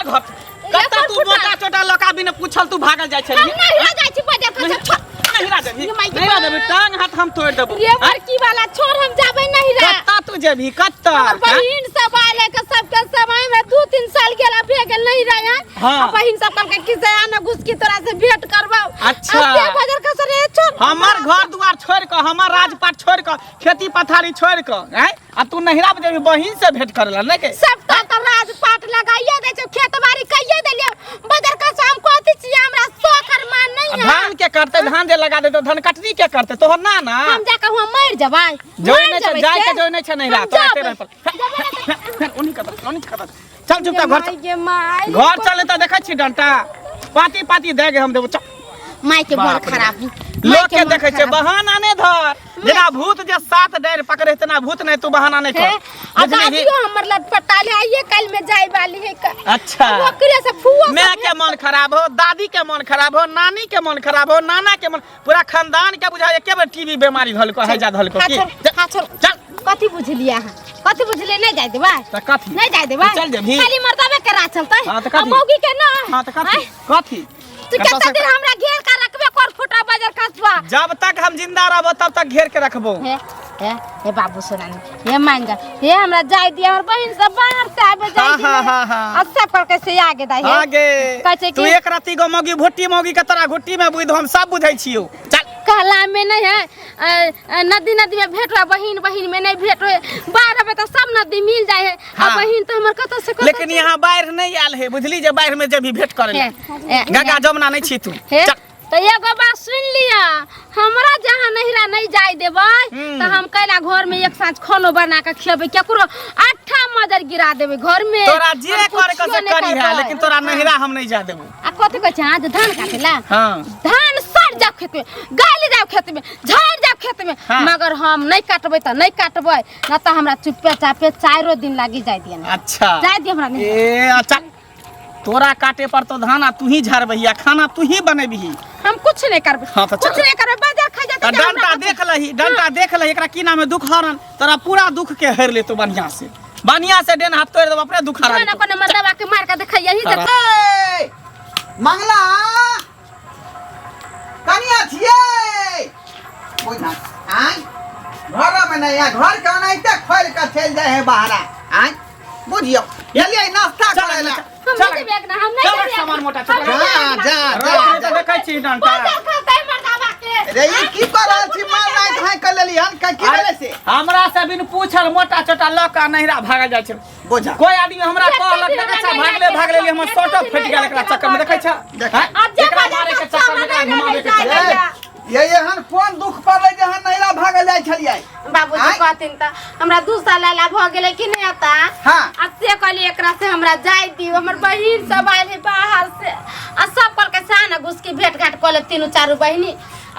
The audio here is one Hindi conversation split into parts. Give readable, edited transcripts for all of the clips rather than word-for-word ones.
चल घर कत्ता तू मोटा छोटा लका बिना पूछल तू भागल जाय छली नहीं हो जाय छी बाजार खा नहीं राजबी नहीं राजबी टांग हाथ हम तोड़ देबो ये बड़की वाला छोड़ हम जाबे नहीं रे कत्ता तू जेबी कत्ता बहिन सब आले के सबके समय में 2-3 साल गेला भे गेल नहीं रहे हां बहिन सब कल के किसे आना घुस की तरह से भेंट करबाओ अच्छा बाजार का सरे छोड़ हमर घर दुआर छोड़ के हमर राजपाट छोड़ के खेती पथारी छोड़ के हैं आ तू नहिरा में जेबी बहिन से भेंट करला नहीं के सब तो राजपाट लगाइए दे छो खेत बाड़ी कइए देलियो बाजार का शाम को अति छी हमरा सोखर मान नहीं है धान के करते धान जे लगा दे तो धन कटनी के करते तोहर ना ना हम जाके हम मर जबै जोई नहीं छ जाय के जोई नहीं छ नहिरा तो आते रह पर उन्हीं का चल चुप घर चले त देखै छी डंटा पाती पाती दे गे हम देबो माई के बड़ खराब लोग के देखे छे बहाना ने धर जेना भूत जे सात डर पकड़े तना भूत नहीं तू बहाना नहीं कर दादियो हमर लटपटा ले आइए कल में जाय वाली है अच्छा ओकरे से फुआ मैं के मन खराब हो दादी के मन खराब हो नानी के मन खराब हो नाना के मन पूरा खानदान के बुझा एके बार टीबी बीमारी धल को है जा धल को चल कथि बुझलिया कथि बुझले नहीं जाय देबा त कथि नहीं जाय देबा चल जेबी खाली मर्दावे के राह चलतै हां त कथि मौगी के ना हां त कथि तू कितना दिन हमरा घेर के रखबे कर फुटा बाजार खसबा जब तक हम जिंदा रहबो तब तक घेर के रखबो हे बाबू सोनानी हे मान जा हे हमरा जाय दिया और बहन सब बाहर से आबे जाय दिया हां सब करके से आगे दाई है आगे तू एक राती गो मौगी भुट्टी मौगी के तरह घुट्टी में बुझ हम सब बुझै छियो चल कहला में नहीं है नदी नदी में भेंट हुआ बहिन में नहीं भेंट हुए बाहर में तो सब नदी मिल जाए है हाँ। बहिन तो हमर कत से लेकिन यहाँ बाढ़ नहीं आल है बुझली जे बाढ़ में जब भी भेंट करे गंगा जमुना नहीं छी तू तो एगो बात सुन लिया हमरा जहां नहिरा नहीं जाय देबै तो हम कैला घर में एक साँझ खानो बना के खियेबै केकरो आठा मदर गिरा देबै घर में तोरा जे करे के से करी है लेकिन तोरा नहिरा हम नहीं जा देबो आ कथि कहै छै आज धान काटेला हां धान सड़ जाओ खेत में गाली जाओ खेत में झाड़ जाओ खेत में मगर हम नहीं काटबै त नहीं काटबै न त हमरा चुप्पे चापे 4 दिन लागी जाय दियन अच्छा जाय दि हमरा नहीं ए अच्छा तोरा काटे पर तो धाना तू ही झाड़बहिया खाना तू ही बनेबही हम कुछ नहीं करबे हां तो कुछ नहीं करबे बाजार खा जाते डंटा देख लही एकरा की नाम है दुख हरन तोरा पूरा दुख के हर ले तो बढ़िया से डेन हाथ तोड़ देब अपने दुख हरा ना कोने मर्दवा के मार के देखै यही से मंगला कनिया छिए बुझना आई घर में नहीं है घर के नहीं खोल के चल जाए है बाहर आई बुझियो चलिए नाश्ता करे ला हम नहीं बैग ना हम नहीं बैग सामान मोटा जा तो देखै छी डंटा रे ये की कर रहल छी मार नहीं है कर लेली हन की करे से हमरा से बिन पूछल मोटा छोटा लका नहिरा भाग जाय छै बोझा कोई आदमी हमरा कहलक कि अच्छा भागले हमर सोटो फट गेल एकरा चक्कर में देखै छ एकरा मारे के चक्कर में एकरा घुमावे के चक्कर ये हन कोन दुख पड़ले जे हन नहिरा भाग जाय छलियै बाबूजी कहथिन त हमरा 2 साल लाला भ गेलै कि नहीं आता हां आ से कहली एकरा से हमरा जाय दियो हमर बहिन सब आइल है बाहर से आ सब कल के साना घुस के भेंट घाट क ले 3-4 बहिनी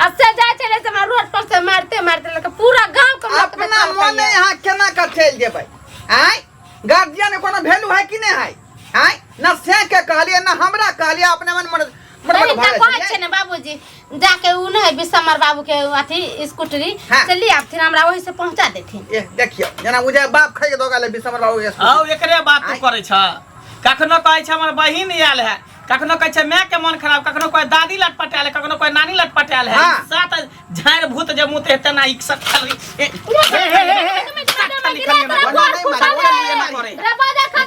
अब से जाय चले से हमरा रोड पर से मारते लगे पूरा गांव के अपना मने यहां केना कर चल जेबै आय गार्जियन कोनो वैल्यू है कि नहीं है आय न से के कहलिए न हमरा कहलिए अपने मन कहै छै ने बाबूजी जाके उ नहीं बिसमर बाबू के अथी स्कूटरी चली आबथिन हमरा वही से पहुंचा देथिन ए देखियो जना मुझे बाप खाइ के दोगाले बिसमर बाबू के आओ एकरे बात तू करे छ कखनो कहै छ हमर बहिन आयल है कखनो कहै छ मैं के मन खराब कखनो कोई दादी लटपटायल है कखनो कोई नानी लटपटायल है साथ झाड़ भूत जे मुते तना एक सब खाली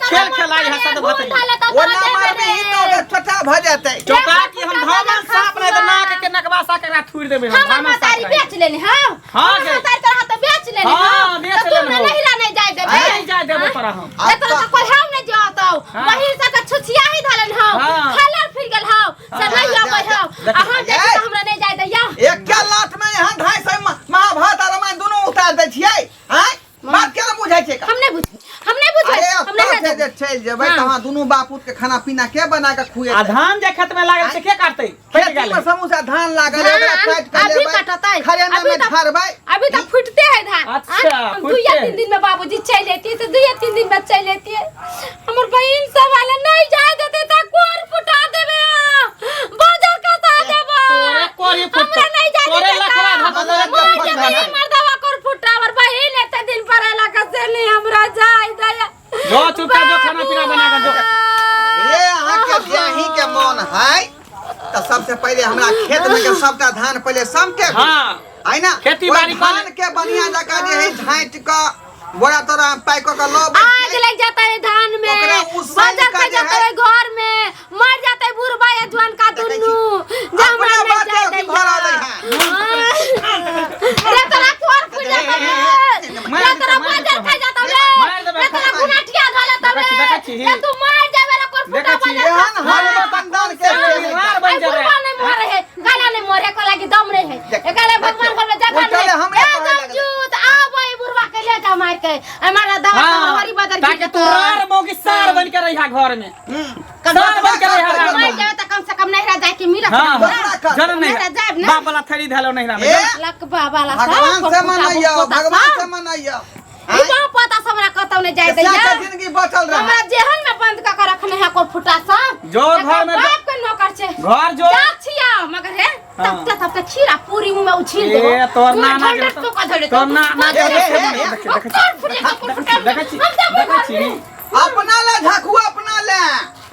खेल खेलाई है सब भतई वो ना मारबे ही तो छोटा भ जाते छोटा की हम धामन साफ नहीं तो नाक के नकवा सा के थूर देबे हम धामन साफ तारी बेच लेनी हां हां तारी तरह तो बेच लेनी हां बेच लेनी नहिरा नहीं जाय देबे नहीं जाय देबे पर हम एतना तो कोई हम नहीं जातो वही से के छुछिया ही धलन हां खालर फिर गेल हां से नहीं आबै हां आ हम जे हमरा नहीं जाय दैया एक के लात में यहां 250 महाभारत और रामायण दोनों उतार दे छियै हैं बात के ना बुझाई छै हम नहीं बुझै हम नहीं जे चल जेबै तहां दोनों बापूत के खाना पीना के बना के खुए आ धान जे खेत में लागल से के काटते फट गेल समोसा धान लागल ओकरा काट के लेबै अभी कटतै खरियाना में ढारबै अभी तो फुटते है धान अच्छा 2-3 दिन में बाबूजी चल लेती तो 2-3 दिन में चल लेती हमर बहिन सब वाला नहीं जाय देते त कोर फुटा देबे बाजार का सा देबो तोरे कोरी फुटा नहीं जाय तोरे लखवा मर्दवा कोर फुटा हमर बहिन एते दिन पर आला का से नहीं हमरा जाय दया जो चुपचाप जो खाना पीना बना के जो ये तो सबसे पहले हमरा खेत में के सबटा धान पहले समटे हाँ है ना खेती ओइ बाड़ी धान के बढ़िया जगह जे है झाँट के बोरा तोरा पैक के लो आग लग जाता है धान में, ओकरा उसैन बजर का पे जे जाता है है घर में, मर जाता है बुढ़बा या जवान का दुन्नू अपने बाटे की घर आ रही है रे तोरा कोर फूल जाता है, रे तोरा बजर खा जाता है, रे तोरा गुनाठिया धो लेता है, रे तू मर जावे रे कोर फूटा बजर एहन हर बंदन के बीमार बन जावे। नहीं मरे है, गाना नहीं मरे को लागी दम नहीं है, एकले भगवान घर में जगह चले नहीं हमरे ए कहने लगे। गमजूत आ भाई बुढ़वा के ले जा मार के हमारा दवा हाँ, हरी बदर ताकि तू रार मोगी सार बन के रही घर में सार बन के रही मर जाए तो कम से कम नहीं रह जाए कि मिला हाँ हाँ, जरूर नहीं मेरा जाब ना। बाप वाला थैली धैलो नहीं रहा ए, लक बाबा ला भगवान से मनैयो भगवान से मनैयो इतना पता सब हमरा कतौ ने जाय दैया कैसा जिंदगी बचल रहा हमरा जेहन में बंद का के रखने है को फुटा सब जो घर में बाप के नौकर छे घर जो जा छिया मगर है हाँ। तब तक खीरा पूरी मुंह में उछील देबो ए तोर नाना के जो तो का धरे तोर नाना जो अपना ले झाकुआ अपना ले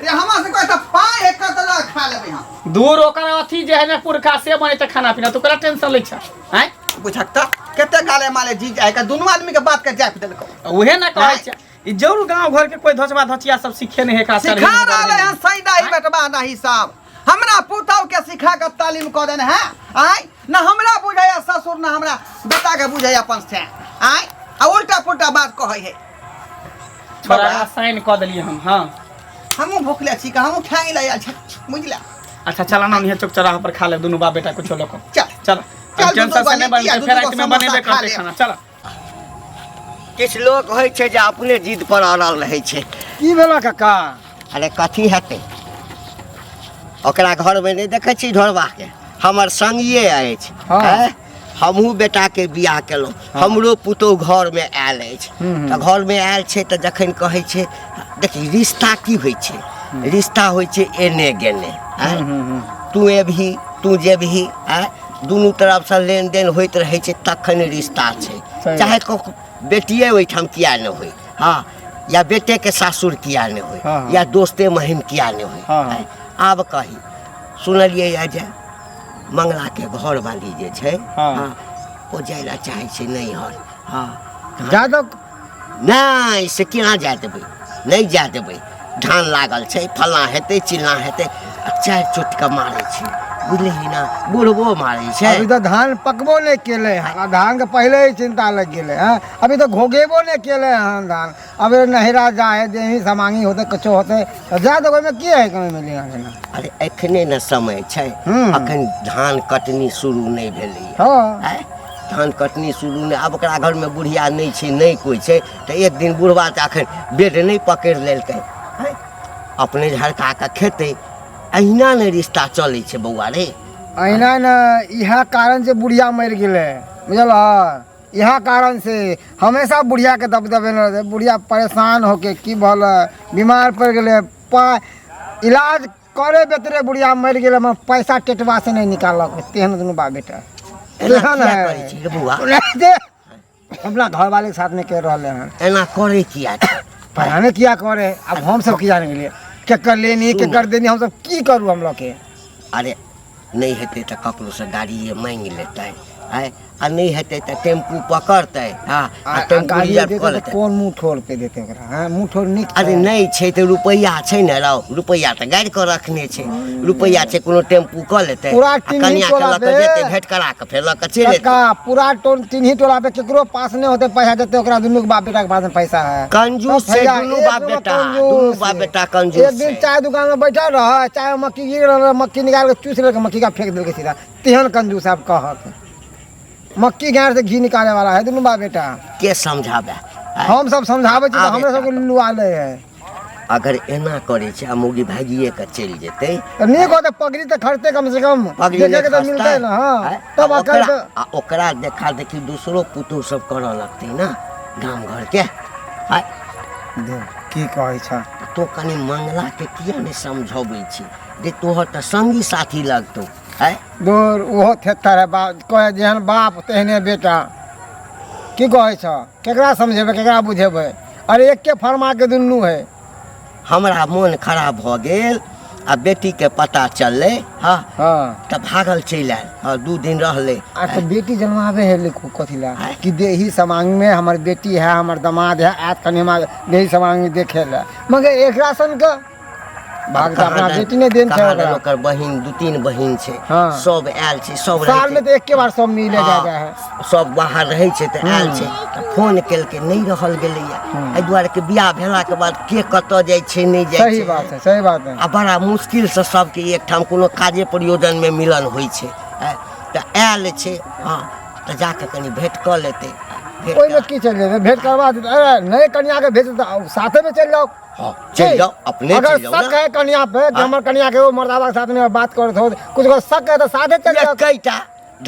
रे हमरा से कोई त पाए एक कतला खा लेबे हम दूर ओकर अथी जे है ना पुरखा से बने त खाना पीना तू करा टेंशन लै छ हैं बुझकता केते गाले माले जी जाए का दोनों आदमी के बात के जाप देलको उहे ना कहै छ ई जरूर गांव घर के कोई धोचबा धोचिया सब सीखे नहीं है का सिखा रहले हैं सैदा ही बेटबा नहीं सब हमरा पुतौ के सिखा के तालीम क देने है आय ना हमरा बुझाया ससुर ना हमरा बेटा के बुझाया अपन से आय आ उल्टा पुल्टा बात कहै है छोरा साइन क देलिए हम हां हमहु भूखले छी का हमहु खाई ले अच्छा बुझला अच्छा चला ना नहीं चौक चौराहा पर खा ले दोनों बाप बेटा कुछ लोग चल चल टेंशन से नहीं बनते फिर रात में बनेबे करते खाना चल किछु लोग होइ छै जे अपने जिद पर अड़ल रहै छै की भेला काका अरे कथी हेतै ओकरा घर में नहीं देखै छी ढोरबा के हमर संगिए अछि हाँ। हैं? हमहूँ बेटा के बियाह केलहुँ हमरो पुतहु घर में आयल अछि तऽ घर में आयल छै तऽ जखन कहै छै देखी रिश्ता की होइ छै रिश्ता होइ छै एने गेने हैं? तू एबही तू जेबही हैं? दुनू तरफ से लेन देन होइत रहै छै तखन रिश्ता छै सही। चाहे बेटिए ओहिठाम किया नहीं होई हाँ या बेटे के सासुर किया नहीं होई हाँ, हाँ। या दोस्ते महिम किया नहीं होई हाँ, हाँ। हैं? आब कही सुनलिए या जे मंगला के घर वाली जे छै हाँ। हाँ, ओ जाय ला चाहे छै नहीं हर हाँ जादव नहीं से केना जाय देबै नहीं जाय देबै धान लागल छै फलना हेतै चिल्ला हेतै आ चारि चोटके मारै छै बुझलिही ना बुढ़बो मारै छै अभी तो धान पकबो नहीं केले हैं आ धान के पहले ही चिंता लग गेले हैं अभी तो घोगेबो नहीं केले हैं धान अभी नहिरा जाए देही समांगी होते कचो होते तो जा तो में की है कमी मिली ना अरे एखने न समय छै अखन धान कटनी शुरू नहीं भेलै हाँ है धान कटनी शुरू नहीं अब ओकरा घर में बुढ़िया नहीं छै नहीं कोई छै तो एक दिन बुढ़वा तऽ अखन बेड नहीं पकड़ि लेलकै हैं? अपने झड़का के खेतै अहिना ने रिश्ता चलै छै बौआ रे अहिना न यह कारण से बुढ़िया मर गेले बुझल यह कारण से हमेशा बुढ़िया के दबदबे न रहे बुढ़िया परेशान होके की भल बीमार पड़ गेले इलाज करे बेतरे बुढ़िया मर गेले में पैसा टेटवा से नहीं निकालक तेहन दुनू बा बेटा एना तेहन किया है करै छै रे बौआ दे अपना घर वाले के साथ में कह रहे हैं एना करे किया छै पता नहीं किया करे अब हम सब किया नहीं लिए केकर लेनी केकर देनी हम सब की करू हम लोग के अरे नहीं हेतै तऽ ककरो से गाड़िए मांगि लेतै है आ नहीं हेतै तऽ टेम्पू पकड़तै हाँ आ टेम्पू गाड़ी रिजर्व देते कऽ तो लेतै कौन मुंह ठोड़ के देते ओकरा हां मुंह ठोड़ नहीं अरे नहीं छै तऽ रुपैआ छै ने रौ रुपैआ तऽ गाड़ि कऽ रखने छै रुपैया छै कोनो टेम्पू कऽ लेतै पूरा आ टीनी कनिया के टोला लऽ कऽ पे। जेतै भेंट करा कऽ फेर लऽ कऽ चलि का एतै पूरा चिन्ही टोला पे केकरो पास नहीं होते पैसा देते ओकरा दुनू के बाप बेटा के पास में पैसा है कंजूस सब छै भैया, दुनू एक बाप नंबर बेटा कंजूस दुनू बाप है। बेटा एक कंजूस दिन छै चाय दुकान में बैठल रहा चाय में मक्की गिर रहा मक्की निकाल के चूस लेके मक्की का फेंक देलके सीधा तेहन कंजूस आप कहत मक्की गाड़ से घी निकाले वाला है दुनू बाप बेटा के समझाबे हैं? हम सब समझावे छी तो आबे हमरे सबके लुआ ले है अगर एना करे छै आ मौगी भागिए के चलि जेतै तो नहीं कहते पगड़ी तो खर्चे कम से कम पगड़ी देखे के तो मिलते है ना हाँ तब अकल तो आ ओकरा देखा देखी दूसरो पुतहु सब करऽ लगतै ना गाम घर के है की कहै छ तो कनी मंगला के किया नहीं समझबै छी जे तोहर तऽ संगी साथी लगतौ है दूर ओहो थेतर है बाप कहे जेहन बाप तेहने बेटा की कहै छ केकरा समझेबै केकरा बुझेबै अरे एक के फरमा के दुनू है हमरा मोन खराब भऽ गेल आ बेटी के पता चलले हाँ हाँ तब भागल चल आयल हाँ 2 दिन रहले आ तो बेटी जन्मावे है लिखो कथी ला आय। कि देही समांग में हमर बेटी है हमर दामाद है आज कने हमार देही समांग में देखे ला मगर एक राशन का भाग तो अपना बेटी ने देन छै ओकरा ओकर बहिन 2-3 बहिन छै हाँ। सब आयल छै सब साल में रहै तो एक के बार सब मिले हाँ, जा है सब बाहर रहै छै तऽ आयल छै तऽ फोन केलकै नहीं रहल गेलैया एहि दुआरे के बियाह भेला के बाद के कतऽ जाइ छै नहीं जाइ सही छै बात है सही बात है आ बड़ा मुश्किल से सबके एकठाम कोनो काजे प्रयोजन में मिलन होइ छै तऽ आयल छै हाँ तऽ जाके कनि भेंट कऽ लेतै भेंट ओइ में की चल रहे भेंट करवा दे अरे नए कन्या के भेज दो साथे में चल जाओ हाँ चल जाओ अपने अगर चल जाओ शक ना है कन्या पे कि हमर कन्या के वो मर्दावा के साथ में बात करत हो कुछ को शक है तो साथे चल जाओ कईटा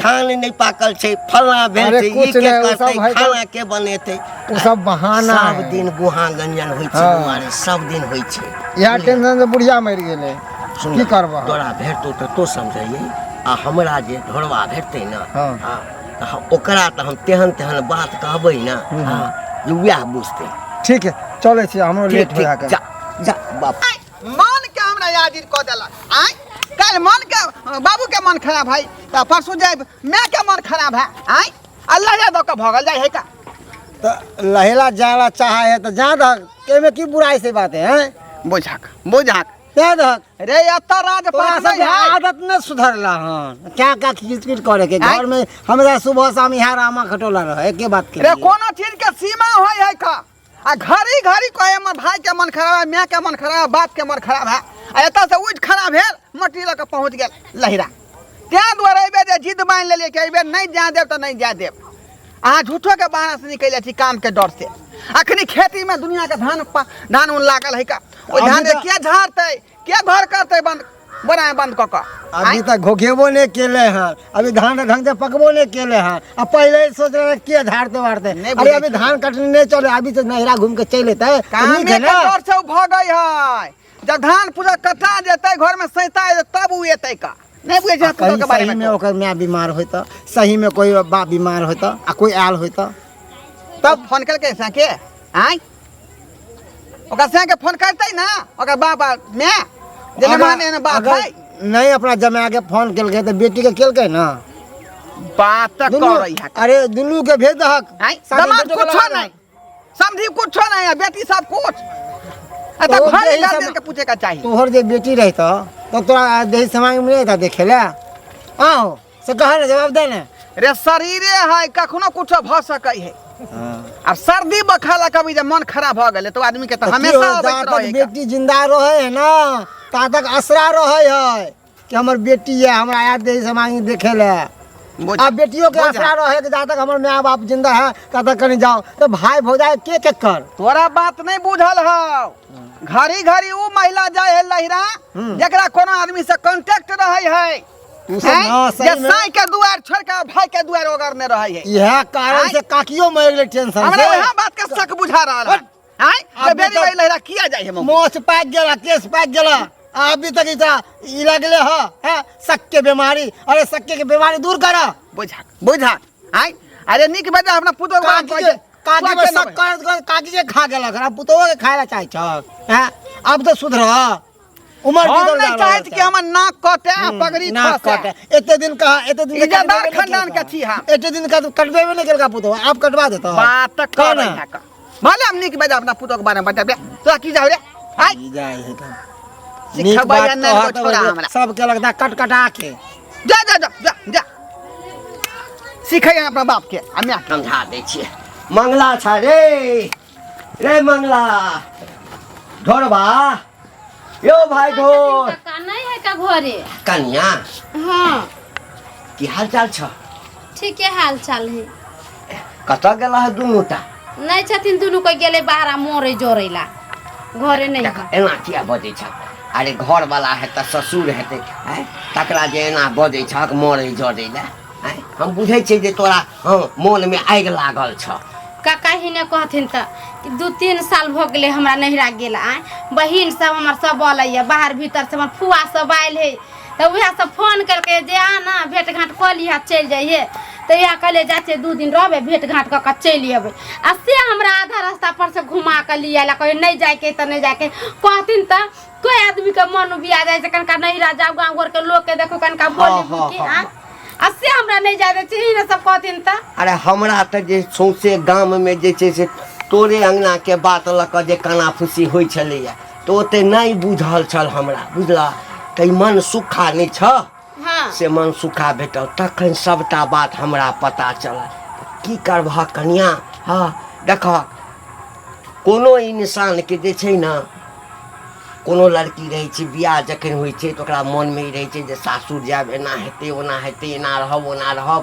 धान नहीं पाकल छै फलना भेल अरे छै ई कुछ के नहीं, वो सब करतै है तो- खाना के बनेतै वो सब बहाना सब है दिन गुहा गंजन होइ छै हाँ। दुआरे सब दिन होइ छै यह टेंशन से बुढ़िया मर गेले सुन की करबा तोरा भेटतो तऽ तो समझिए आ हमरा जे ढोरवा भेटतै ना हाँ। हाँ तऽ ओकरा तऽ हम तेहन बात कहबै ना हाँ जे वएह बुझतै ठीक है चले छी हमरो लेट हो ठीक जा जा बाप मन के हमरा यादिर कऽ देलक आय कल मन के बाबू के मन खराब है तो परसों जाए मैं के मन खराब है आय अल्लाह या दो के भगल जाए है का तो लहेला जाला चाहे है तो जा दक एमे की बुराई से बात है बुझाक जा दक रे अत्ता राज तोरा पात सब नहीं है आदत न सुधरला हन क्या क्या किचकिच करे के घर में हमरा सुबह शाम यहाँ रामा खटोला रहे के बात के रे लिए। कोनो चीज के सीमा होय है का आ घड़ी घड़ी कहे हमर भाई के मन खराब है मैं के मन खराब है बाप के मन खराब है आ एता से उज खराब भेल मट्टी लऽ के पहुंच गेल लहिरा त्या द्वारा एबे जे जिद बांध लेलिए कि एबे नहीं जा देब तो नहीं जा देब अहाँ झूठो के बहाना से निकल छी काम के डर से अखनी खेती में दुनिया के धान उन लागल है का ओ अभी धान तो- के झाड़ते के घर करते बंद बनाए बंद कऽ कऽ अभी तक घोखेबो नहीं केले हैं अभी धान ढंग से पकबो नहीं केले हैं अब पहले ही सोच रहे के झाड़ते वाड़ते नहीं अरे बुझे अभी छो। धान कटने नहीं चले अभी तो नहरा घूम के चल लेता है तो कामे नीक के है ना डर से भगई है जब धान पूरा कटा जेते घर में सैता तब उ एते का नहीं बुझे छै कहीं के बारे सही में में ओकर माँ बीमार होता सही में कोई बाप बीमार होता आ कोई आयल होता तब फोन करके साके आय ओकर साके फोन करते ना ओकर बाबा मैं जे माने ना बात है नहीं अपना जमा के फोन केलकै तो बेटी के केलकै ना बात तक दुनू- कर रही है अरे दुनू के भेज दहक आय साथे दमाद बेटो के कुछ लगा नहीं समझी कुछ नहीं है बेटी सब कुछ अतः तो घर यही डाल सब- के पूछे का चाहिए तोहर जे बेटी रहता तो तोरा देही समाज में नहीं था देखे ला आओ से कहे ना जवाब दे ना रे शरीरे है कखनो कुछ भ सकै है अब सर्दी बखाला कभी जब मन खराब हो गए तो आदमी के तो हमेशा अबैत रहे का। बेटी जिंदा रहे है ना ता तक असरा रहे है कि हमर बेटी है हमरा याद देही समाज में देखे ला बुझ- अब बेटियों के बुझ- असरा रहे कि जहाँ तक हमर माँ बाप जिंदा है ता तक कहीं जाओ तो भाई भौजाई के कर तोरा बात नहीं बुझल हो घड़ी घड़ी उ महिला जाए है लहिरा जकरा कोनो आदमी से कांटेक्ट रहे है तू सब हाँ, सही जे में। साई के दुआर छोड़ के भाई के दुआर ओगरने रहे है यह कारण से काकियो मर गेले टेंशन हमरा से वह बात के शक बुझा रहा है आय अब ते बेरी तो- भाई लहिरा किया जाए है मम्मी मोच पाक गेला केस पाक गेला अभी तक ई लगले है शक के बीमारी अरे शक के बीमारी दूर करा बुझा आय अरे निक बजा अपना पुतो के बात काकी काकी में शक कर काकी के खा गेला अब पुतों के खाए ला चाहे छ हैं अब तो सुधर उम्र हम बीतल नहीं जा चाहत रहल कि हमर नाक कटे पगड़ी ना फसे कटे एते दिन कहा एते दिन इज्जतदार खानदान के छी हम एते दिन का तो कटबे में नहीं केलका पुतो आप कटवा देता बात कर कौन रही है का भले हम निक बजा अपना पुतो के बारे में बता दे तो की जाओ रे आय ई जाए है का सिखा बया नहीं को छोड़ा हमरा सब के लगता कट कटा के जा जा जा जा जा सिखाई अपना बाप के हमें समझा दै छियै मंगला छ रे मंगला ढोरबा यो भाई ढोर का नहीं है का घरे कन्या हाँ की हाल चाल छ ठीक है हाल चाल है कतऽ गेला है दुनूटा नहीं छथिन दुनू कोई गेले बाहर मोरे जोड़ेला घरे नहीं है एना किया बजै छ अरे घर वाला है तऽ ससुर हेतै हैं तकरा जे एना बजै छक मरै जड़ै ला हैं हम बुझै छियै जे तोरा मोन में आगि लागल छ काका ही ने कहथिन त 2-3 साल भ गेले हमरा नहिरा गेला आय बहिन सब हमर सब अलै बाहर भीतर से हमर फुआ सब आयल है तो वह सब फोन करके जे आना भेंट घाट कऽ लिहा चल जाइए तो यहाँ कहले जाते 2 दिन रहबे भेंट घाट कऽ चलि अबै आ से हमरा आधा रास्ता पर से घुमा के लिया ला कहे नहीं जाके तो नहीं जाके कहथिन त कोई आदमी के मन बिया जाए छै कनका नहीं राजा गांव घर के लोग के देखो कनका बोली कि आ से हमरा नहीं जाए छै न सब कहथिन त अरे हमरा त जे सौंसे गाम में जे छै से तोरे अंगना के बात ल क जे काना फूसी होइ छलैया तो ओते नहीं बुझल छल हमरा बुझला त मन सुखा नहीं छ हां से मन सुखा भेटल तखन सबटा बात हमरा पता चला की करबह कन्या हाँ देख कोनो इंसान के जे छै न कोनो लड़की रहे छै बियाह जखन होइ छै तो ओकरा मन में रहे छै जे सासुर जाब एना हेतै ओना हेतै एना रहब ओना रहब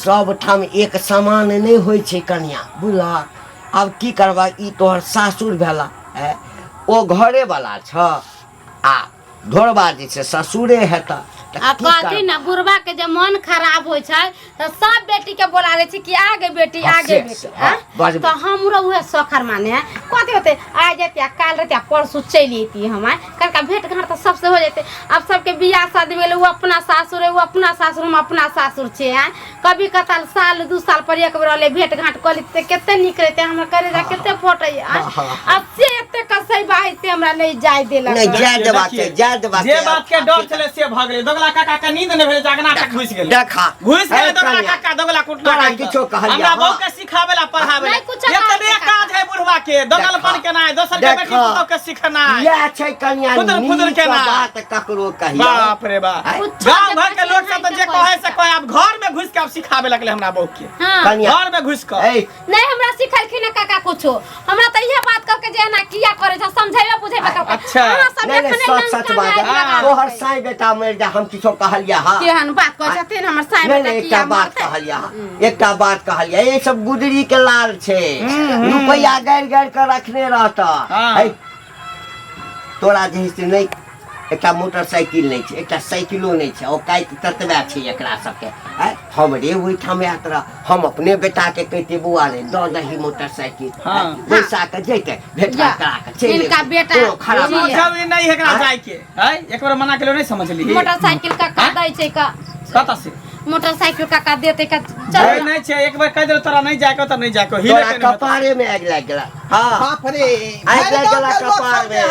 सब ठाम एक समान नहीं होइ छै कन्या बुझला अब की करबा ई तोहर सासुर भेला ओ घरे वाला छ आ ढोरबा जे छै ससुरे हेता आ कहती ना बुढ़वा के जे मन खराब होइ छै तो सब बेटी के बोला रहे छी कि आगे बेटी आगे बेटी तो हमरो उहे सखर माने है कहते होते आ जेते काल रहते परसों चली अती हम कनका भेंट घाट तो सबसे हो जेते अब सबके बियाह शादी भेले वो अपना सासुर है वो अपना सासुर हम अपना सासुर छे हैं कभी कताल साल 2 साल पर एक बेर ले भेंट घाट कली ते केते निक रहते हमरा करे जा केते फोटो अब से एते कसई बाई से हमरा नहीं जाय देला नहीं जाय देबाक छै जाय देबाक जे बात के डर छले से भ गेलै दोगला काका के नींद नहीं भेले जागना तक घुस गेलै देखा घुस गेलै दोगला काका दोगला कुटना तोरा किछो कहलिया हमरा बहु के सिखावेला पढ़ावेला एतने काज है बुढ़वा के दोगलपन केना है दोसर के बेटी पुतौ के सिखना है या छै कन्या खुदर केना बात ककरो कहिया बाप रे बाप गांव भर के लोग सब जे कहे से कहे अब घर में घुस के अब सिखावे लगले हमरा बहु के कन्या घर में घुस के नहीं हमरा सिखलखिन काका कुछो हमरा त इहे बात क के जे ना किया करे छ समझाइबे बुझाइबे क अच्छा नहीं सच बात है तोहर साई बेटा मर जा हम किछो कहलिया हां केहन बात कह छथिन हमर साई बेटा एकटा बात कहलिया एकटा बात कहलिया ये सब गुदरी के लाल छे रुपया गाड़ गाड़ के रखने रहता तोरा जे नहीं एकटा मोटरसाइकिल नहीं छे एकटा साइकिलो नहीं छे ओ काई ततबा छे एकरा सबके हमरे ओइ ठाम यात्रा हम अपने बेटा के कहते बुआ रे द दही मोटरसाइकिल पैसा के जेते भेट करा के चले इनका बेटा खराब समझ नहीं एकरा जाय के एक बार मना केलो नहीं समझली मोटरसाइकिल का दै छै का कता से मोटरसाइकिल का देते का चल नहीं छे एक बार कह दे तोरा नहीं जाय को त नहीं जाय को हिले के कपारे में आग लग गेला हां बाप रे आग लग गेला कपार में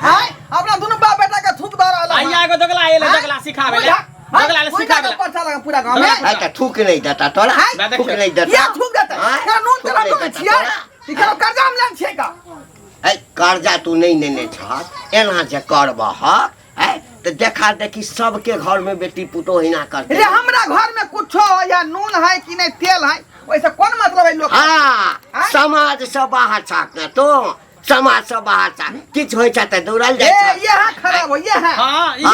हाय अपना दोनों बाप बेटा का थूक दर आला आइया एगो दोगला एले दोगला सिखावे ले दोगला ले सिखावे पता लगा पूरा गांव में अच्छा थूक नहीं देता तोरा थूक नहीं देता ये थूक देता क्या नून तेरा तो छिया इकरो कर्जा हम लेन छे का कर्जा तू नहीं लेने छ एना जे करबा है तो देखा देखी सबके घर में बेटी पुतो हिना करते रे हमरा घर में कुछो या नून है कि नहीं तेल है वैसे कौन मतलब है लोग हां समाज से बाहर छाकना तो समाज से बाहर छाक किछ होय छ त दौड़ल जाय छ ये हां खराब हो ये है हां ये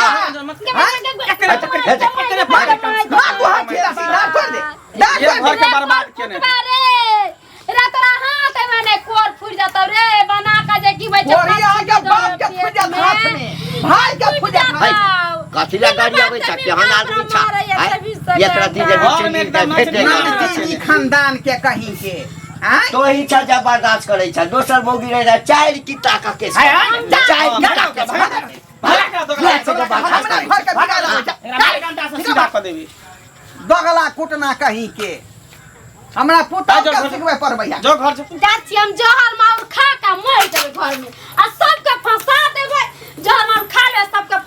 घर के बर्बाद केने रे तोरा हाथ में कोर फुट जातो रे बना का जे की बचे ओरिया के बाप के फुट जात हाथ में भाई के फुट जात कथिला गाड़ी आबै छ केहन आदमी छ एकरा दीजे खानदान के कहीं के तो ही छ जबरदस्त करे छ दोसर मौगी रहे 4 किता का के 4 किता के भला का दोगला कुटना कहीं के हमरा पुता के सिखबे पड़बैया जो घर से जाछि हम जहर मार खा के मर जेबै घर में आ सबके फंसा देबै जहर मार खा ले सबके